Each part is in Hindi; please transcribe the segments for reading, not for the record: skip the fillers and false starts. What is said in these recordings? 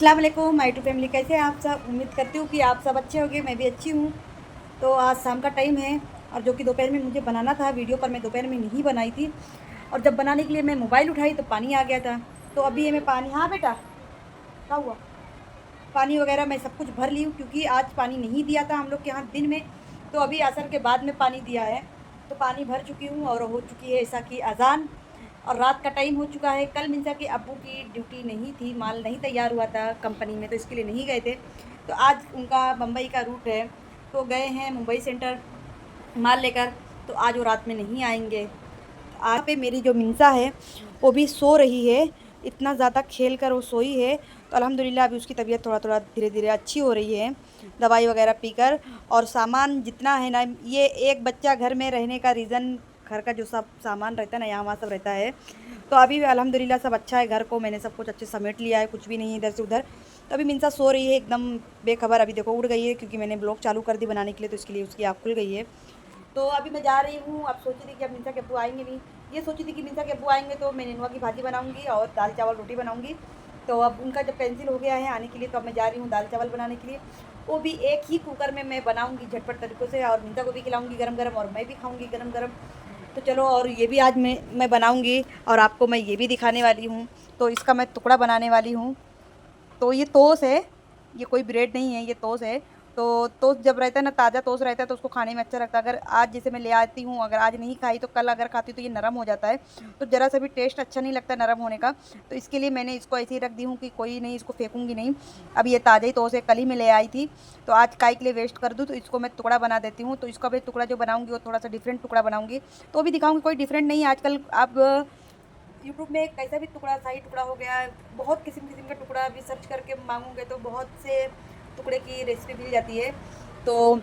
अस्सलाम वालेकुम माय टू फैमिली, कैसे हैं आप सब। उम्मीद करती हूँ कि आप सब अच्छे होंगे, मैं भी अच्छी हूँ। तो आज शाम का टाइम है और जो कि दोपहर में मुझे बनाना था वीडियो, पर मैं दोपहर में नहीं बनाई थी। और जब बनाने के लिए मैं मोबाइल उठाई तो पानी आ गया था। तो अभी ये मैं पानी, हाँ बेटा क्या हुआ, पानी वगैरह मैं सब कुछ भर ली हूँ क्योंकि आज पानी नहीं दिया था हम लोग के यहाँ दिन में। तो अभी असर के बाद में पानी दिया है। तो पानी भर चुकी हूँ और हो चुकी है ऐसा कि अजान, और रात का टाइम हो चुका है। कल मिंसा के अब्बू की ड्यूटी नहीं थी, माल नहीं तैयार हुआ था कंपनी में, तो इसके लिए नहीं गए थे। तो आज उनका मुंबई का रूट है, तो गए हैं मुंबई सेंटर माल लेकर। तो आज वो रात में नहीं आएंगे। आज पे मेरी जो मिंसा है वो भी सो रही है, इतना ज़्यादा खेल कर वो सोई है। तो अल्हम्दुलिल्लाह अभी उसकी तबीयत थोड़ा थोड़ा धीरे धीरे अच्छी हो रही है, दवाई वगैरह पीकर। और सामान जितना है ना, ये एक बच्चा घर में रहने का रीज़न, घर का जो सब सामान रहता है ना, यहाँ वहाँ सब रहता है। तो अभी भी अल्हम्दुलिल्लाह सब अच्छा है, घर को मैंने सब कुछ अच्छे समेट लिया है, कुछ भी नहीं इधर से उधर। तो अभी मिंसा सो रही है एकदम बेखबर। अभी देखो उड़ गई है क्योंकि मैंने ब्लॉग चालू कर दी बनाने के लिए, तो इसके लिए उसकी आँख खुल गई है। तो अभी मैं जा रही हूँ। अब सोची थी कि अब मिंसा के अब्बू आएंगे नहीं, ये सोची थी कि मिंसा के अब्बू आएंगे तो मैं नेनुआ की भाजी बनाऊंगी और दाल चावल रोटी बनाऊंगी। तो अब उनका जब कैंसिल हो गया है आने के लिए, तो अब मैं जा रही हूँ दाल चावल बनाने के लिए। वो भी एक ही कुकर में मैं बनाऊंगी झटपट तरीक़ों से, और मिंसा को भी खिलाऊंगी गरम गरम, और मैं भी खाऊंगी गरम गरम। तो चलो, और ये भी आज मैं बनाऊंगी और आपको मैं ये भी दिखाने वाली हूँ। तो इसका मैं टुकड़ा बनाने वाली हूँ। तो ये टोस्ट है, ये कोई ब्रेड नहीं है, ये टोस्ट है। तो टोस्ट जब रहता है ना, ताज़ा टोस्ट रहता है तो उसको खाने में अच्छा लगता है। अगर आज जैसे मैं ले आती हूँ, अगर आज नहीं खाई तो कल अगर खाती तो ये नरम हो जाता है, तो ज़रा सा भी टेस्ट अच्छा नहीं लगता नरम होने का। तो इसके लिए मैंने इसको ऐसे ही रख दी हूँ कि कोई नहीं, इसको फेंकूंगी नहीं। अब ये ताज़ा ही टोस्ट है, कल ही मैं ले आई थी। तो आज काय के लिए वेस्ट कर दूँ, तो इसको मैं टुकड़ा बना देती हूँ। तो इसका भी टुकड़ा जो बनाऊँगी वो थोड़ा सा डिफरेंट टुकड़ा बनाऊँगी। तो भी दिखाऊँगी, कोई डिफरेंट नहीं है आजकल। अब यूट्यूब में कैसा भी टुकड़ा, शाही टुकड़ा हो गया, बहुत किस्म किस्म का टुकड़ा अभी सर्च करके मांगोगे तो बहुत से टुकड़े की रेसिपी मिल जाती है। तो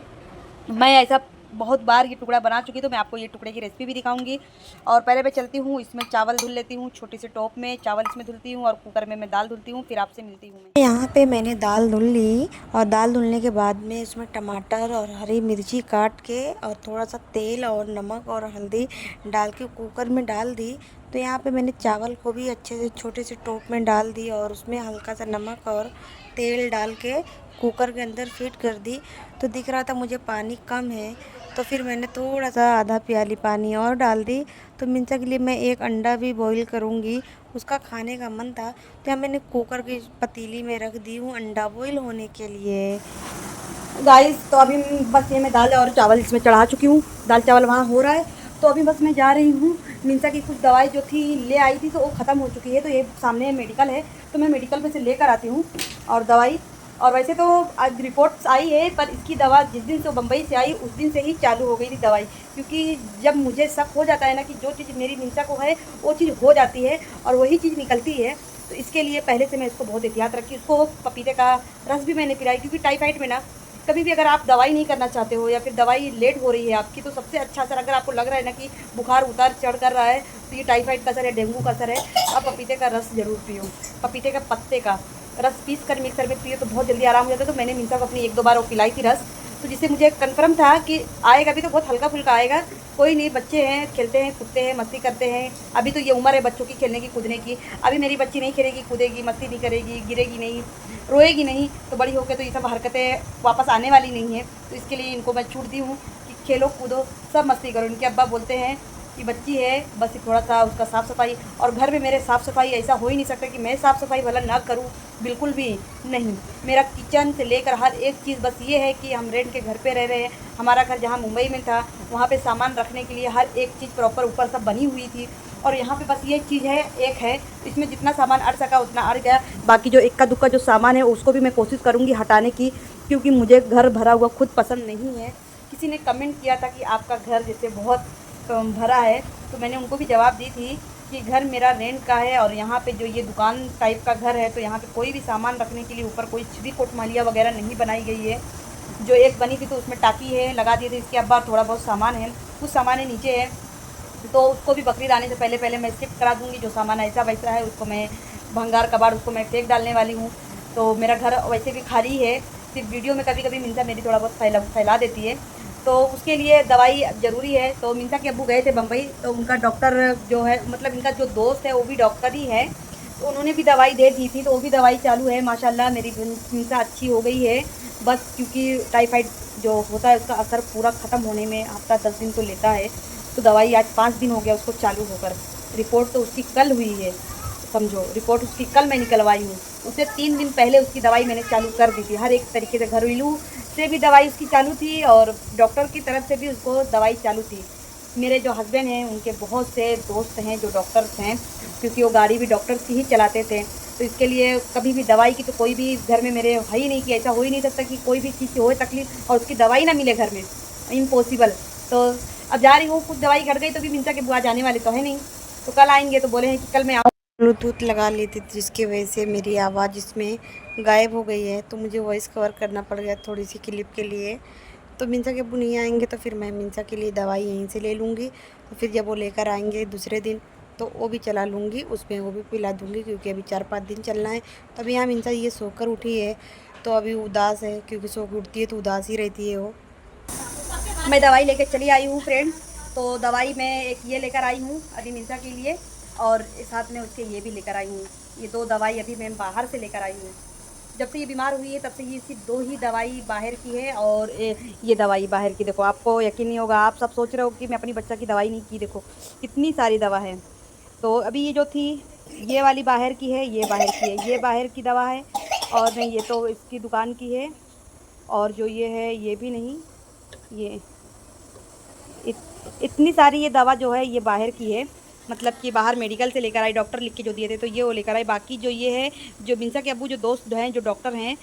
मैं ऐसा बहुत बार ये टुकड़ा बना चुकी, तो मैं आपको ये टुकड़े की रेसिपी भी दिखाऊंगी। और पहले मैं चलती हूँ, इसमें चावल धुल लेती हूँ, छोटी सी टोप में चावल इसमें धुलती हूँ, और कुकर में मैं दाल धुलती हूँ। फिर आपसे मिलती हूँ मैं। यहाँ पे मैंने दाल धुल ली और दाल धुलने के बाद में इसमें टमाटर और हरी मिर्ची काट के और थोड़ा सा तेल और नमक और हल्दी डाल के कुकर में डाल दी। तो यहाँ पे मैंने चावल को भी अच्छे से छोटे से टोप में डाल दी और उसमें हल्का सा नमक और तेल डाल के कुकर के अंदर फिट कर दी। तो दिख रहा था मुझे पानी कम है, तो फिर मैंने थोड़ा सा आधा प्याली पानी और डाल दी। तो मिंसा के लिए मैं एक अंडा भी बॉईल करूँगी, उसका खाने का मन था। तो यहाँ मैंने कुकर की पतीली में रख दी हूँ अंडा बॉईल होने के लिए। गाइस, तो अभी बस ये मैं दाल और चावल इसमें चढ़ा चुकी हूँ, दाल चावल वहाँ हो रहा है। तो अभी बस मैं जा रही हूँ। मिंसा की कुछ दवाई जो थी ले आई थी, तो वो ख़त्म हो चुकी है। तो ये सामने मेडिकल है, तो मैं मेडिकल में से लेकर आती हूँ और दवाई। और वैसे तो आज रिपोर्ट्स आई है, पर इसकी दवा जिस दिन से बम्बई से आई उस दिन से ही चालू हो गई थी दवाई। क्योंकि जब मुझे शक हो जाता है ना कि जो चीज़ मेरी मिंसा को है वो चीज़ हो जाती है और वही चीज़ निकलती है। तो इसके लिए पहले से मैं इसको बहुत एहतियात रखी। उसको पपीते का रस भी मैंने पिलाई, क्योंकि टाइफाइड में ना कभी भी अगर आप दवाई नहीं करना चाहते हो या फिर दवाई लेट हो रही है आपकी, तो सबसे अच्छा असर, अगर आपको लग रहा है ना कि बुखार उतार चढ़ कर रहा है, तो ये टाइफाइड का असर है, डेंगू का असर है, तो आप पपीते का रस ज़रूर पियो। पपीते का पत्ते का रस पीस कर मिक्सर में पियो तो बहुत जल्दी आराम हो जाता है। तो मैंने मिंसा को अपनी एक दो बार वो पिलाई थी रस, तो जिससे मुझे कन्फर्म था कि आएगा भी तो बहुत हल्का फुल्का आएगा। कोई नहीं, बच्चे हैं, खेलते हैं कूदते हैं मस्ती करते हैं। अभी तो ये उम्र है बच्चों की खेलने की कूदने की। अभी मेरी बच्ची नहीं खेलेगी कूदेगी, मस्ती नहीं करेगी, गिरेगी नहीं, रोएगी नहीं, तो बड़ी होकर तो ये सब हरकतें वापस आने वाली नहीं है। तो इसके लिए इनको मैं छूट दी हूँ कि खेलो कूदो सब मस्ती करो। इनके अब्बा बोलते हैं कि बच्ची है, बस थोड़ा सा उसका साफ़ सफाई, और घर में मेरे साफ़ सफाई ऐसा हो ही नहीं सकता कि मैं साफ़ सफाई भला ना करूँ, बिल्कुल भी नहीं। मेरा किचन से लेकर हर एक चीज़, बस ये है कि हम रेंट के घर पे रह रहे हैं। हमारा घर जहाँ मुंबई में था, वहाँ पे सामान रखने के लिए हर एक चीज़ प्रॉपर ऊपर सब बनी हुई थी, और यहाँ पे बस ये चीज़ है, एक है, इसमें जितना सामान अड़ सका उतना अड़ गया। बाकी जो इक्का दुक्का जो सामान है उसको भी मैं कोशिश करूँगी हटाने की, क्योंकि मुझे घर भरा हुआ खुद पसंद नहीं है। किसी ने कमेंट किया था कि आपका घर जैसे बहुत भरा है, तो मैंने उनको भी जवाब दी थी कि घर मेरा रेंट का है, और यहाँ पे जो ये दुकान टाइप का घर है, तो यहाँ पे कोई भी सामान रखने के लिए ऊपर कोई भी कोठमालिया वगैरह नहीं बनाई गई है। जो एक बनी थी तो उसमें टाकी है, लगा दिए थे, इसके अब्बा थोड़ा बहुत सामान है, कुछ सामान नीचे है, तो उसको भी बकरीद आने से पहले पहले मैं शिफ्ट करा दूँगी। जो सामान ऐसा वैसा है उसको मैं, भंगार कबाड़, उसको मैं फेंक डालने वाली हूँ। तो मेरा घर वैसे भी खाली है, सिर्फ वीडियो में कभी कभी मिंसा मेरी थोड़ा बहुत फैला देती है, तो उसके लिए दवाई ज़रूरी है। तो मिंसा के अब्बू गए थे बम्बई, तो उनका डॉक्टर जो है, मतलब इनका जो दोस्त है वो भी डॉक्टर ही है, तो उन्होंने भी दवाई दे दी थी, तो वो भी दवाई चालू है। माशाल्लाह मेरी मिंसा अच्छी हो गई है। बस क्योंकि टाइफाइड जो होता है उसका असर पूरा ख़त्म होने में हफ्ता 10 दिन तो लेता है। तो दवाई आज 5 दिन हो गया उसको चालू होकर। रिपोर्ट तो उसकी कल हुई है, समझो रिपोर्ट उसकी कल मैं निकलवाई हूँ। उससे 3 दिन पहले उसकी दवाई मैंने चालू कर दी थी। हर एक तरीके से घरेलू से भी दवाई उसकी चालू थी और डॉक्टर की तरफ से भी उसको दवाई चालू थी। मेरे जो हस्बैंड हैं उनके बहुत से दोस्त हैं जो डॉक्टर्स हैं, क्योंकि वो गाड़ी भी डॉक्टर्स की ही चलाते थे। तो इसके लिए कभी भी दवाई की तो कोई भी घर में मेरे है ही नहीं कि ऐसा हो ही नहीं सकता कि कोई भी चीज़ की हो तकलीफ और उसकी दवाई ना मिले घर में, इम्पॉसिबल। तो अब जा रही हूँ, कुछ दवाई घट गई तो भी मिंसा के बुआ जाने वाले तो है नहीं, तो कल आएंगे। तो बोले हैं कि कल मैं आऊँ। ब्लूटूथ लगा ली थी जिसकी वजह से मेरी आवाज़ इसमें गायब हो गई है, तो मुझे वॉइस कवर करना पड़ गया थोड़ी सी क्लिप के लिए। तो मिंसा के अब्बू नहीं आएंगे तो फिर मैं मिंसा के लिए दवाई यहीं से ले लूँगी। तो फिर जब वो लेकर आएंगे दूसरे दिन तो वो भी चला लूँगी, उसमें वो भी पिला दूँगी, क्योंकि अभी 4-5 दिन चलना है। तो अभी यहाँ मिंसा ये सोकर उठी है तो अभी उदास है, क्योंकि सो के उठती है तो उदास ही रहती है वो। मैं दवाई लेकर चली आई हूँ फ्रेंड। तो दवाई मैं एक ये लेकर आई हूँ अभी मिंसा के लिए, और साथ में उसके ये भी लेकर आई हूँ। ये 2 दवाई अभी मैं बाहर से लेकर आई हूँ। जब से ये बीमार हुई है तब से ये सिर्फ 2 ही दवाई बाहर की है, और ये दवाई बाहर की। देखो आपको यकीन नहीं होगा, आप सब सोच रहे हो कि मैं अपनी बच्चा की दवाई नहीं की, देखो कितनी सारी दवा है। तो अभी ये जो थी ये वाली बाहर की है, ये बाहर की है, ये बाहर की दवा है, और नहीं ये तो इसकी दुकान की है। और जो ये है ये भी नहीं, ये इतनी सारी ये दवा जो है ये बाहर की है, मतलब कि बाहर मेडिकल से लेकर आई, डॉक्टर लिख के जो दिए थे तो ये वो लेकर आई। बाकी जो ये है जो मिंसा के अब्बू जो दोस्त हैं जो डॉक्टर हैं,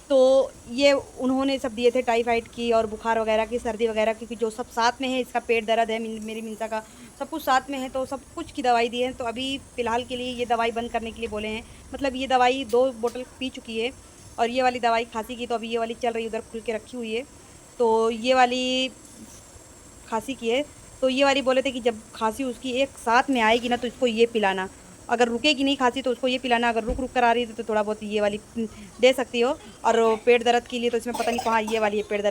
तो ये उन्होंने सब दिए थे टाइफाइड की और बुखार वगैरह की, सर्दी वगैरह की, जो सब साथ में है। इसका पेट दर्द है, मेरी मिंसा का सब कुछ साथ में है, तो सब कुछ की दवाई दी है। तो अभी फ़िलहाल के लिए ये दवाई बंद करने के लिए बोले हैं। मतलब ये दवाई 2 बोतल पी चुकी है, और ये वाली दवाई खांसी की, तो अभी ये वाली चल रही है, उधर खुल के रखी हुई है। तो ये वाली खांसी की है, तो ये वाली बोले थे कि जब खांसी उसकी एक साथ में आएगी ना तो इसको ये पिलाना। अगर रुकेगी नहीं खांसी तो उसको ये पिलाना, अगर रुक रुक कर आ रही है तो थोड़ा बहुत ये वाली दे सकती हो। और पेट दर्द के लिए तो इसमें पता नहीं कहाँ ये वाली है पेट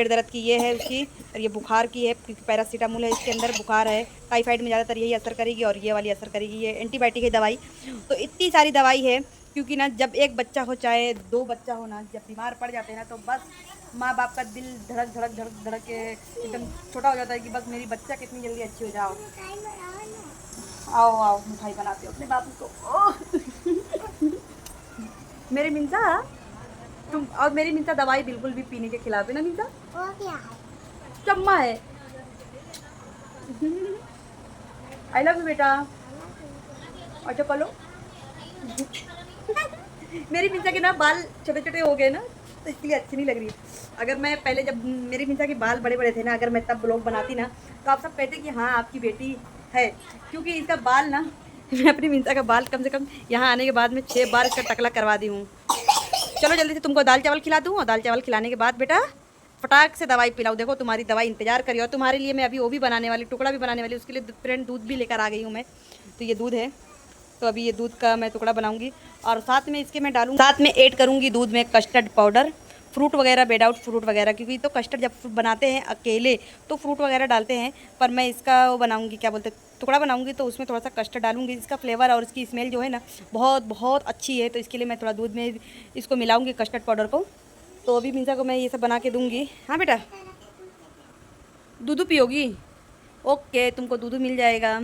दर्द की ये है उसकी। और ये बुखार की है, क्योंकि पैरासीटामोल है इसके अंदर, बुखार है, टाइफाइड में ज़्यादातर यही असर करेगी, और ये वाली असर करेगी, ये एंटीबायोटिक है दवाई। तो इतनी सारी दवाई है, क्योंकि ना जब एक बच्चा हो चाहे 2 बच्चा हो ना, जब बीमार पड़ जाते हैं ना तो बस माँ बाप का दिल धड़क धड़क धड़क धड़क के एकदम छोटा हो जाता है कि बस मेरी बच्चा कितनी जल्दी अच्छी हो जाओ। आओ आओ मिठाई बनाते हो अपने बाबू को। ओह मेरी मिंसा, तुम और मेरी मिंसा दवाई बिल्कुल भी पीने के खिलाफ है ना मिंसा? वो क्या है? चम्मा है। आई लव यू बेटा। अच्छा पलो। मेरी मिंसा के ना बाल छोटे छोटे हो गए ना, तो इसलिए अच्छी नहीं लग रही। अगर मैं पहले जब मेरी मिंसा के बाल बड़े बड़े थे ना, अगर मैं तब ब्लॉग बनाती ना तो आप सब कहते कि हाँ आपकी बेटी है, क्योंकि इसका बाल ना मैं अपनी मिंसा का बाल कम से कम यहाँ आने के बाद में 6 बार इसका टकला करवा दी हूँ। चलो जल्दी से तुमको दाल चावल खिला दूँ, और दाल चावल खिलाने के बाद बेटा फटाक से दवाई पिलाऊँ। देखो तुम्हारी दवाई इंतजार करी, और तुम्हारे लिए मैं अभी वो भी बनाने वाली, टुकड़ा भी बनाने वाली, उसके लिए फ्रेंड दूध भी लेकर आ गई हूँ मैं। तो ये दूध है, तो अभी ये दूध का मैं टुकड़ा बनाऊंगी, और साथ में इसके मैं डालूंगी, साथ में ऐड करूंगी दूध में कस्टर्ड पाउडर, फ्रूट वगैरह, बेड आउट फ्रूट वगैरह, क्योंकि तो कस्टर्ड जब बनाते हैं अकेले तो फ्रूट वगैरह डालते हैं, पर मैं इसका वो बनाऊंगी, क्या बोलते हैं, टुकड़ा बनाऊंगी, तो उसमें थोड़ा सा कस्टर्ड डालूंगी। इसका फ्लेवर और इसकी स्मेल जो है ना बहुत बहुत अच्छी है, तो इसके लिए मैं थोड़ा दूध में इसको मिलाऊंगी कस्टर्ड पाउडर को। तो अभी मिंसा को मैं ये सब बना के दूँगी। हाँ बेटा दूध पियोगी? ओके तुमको दूध मिल जाएगा।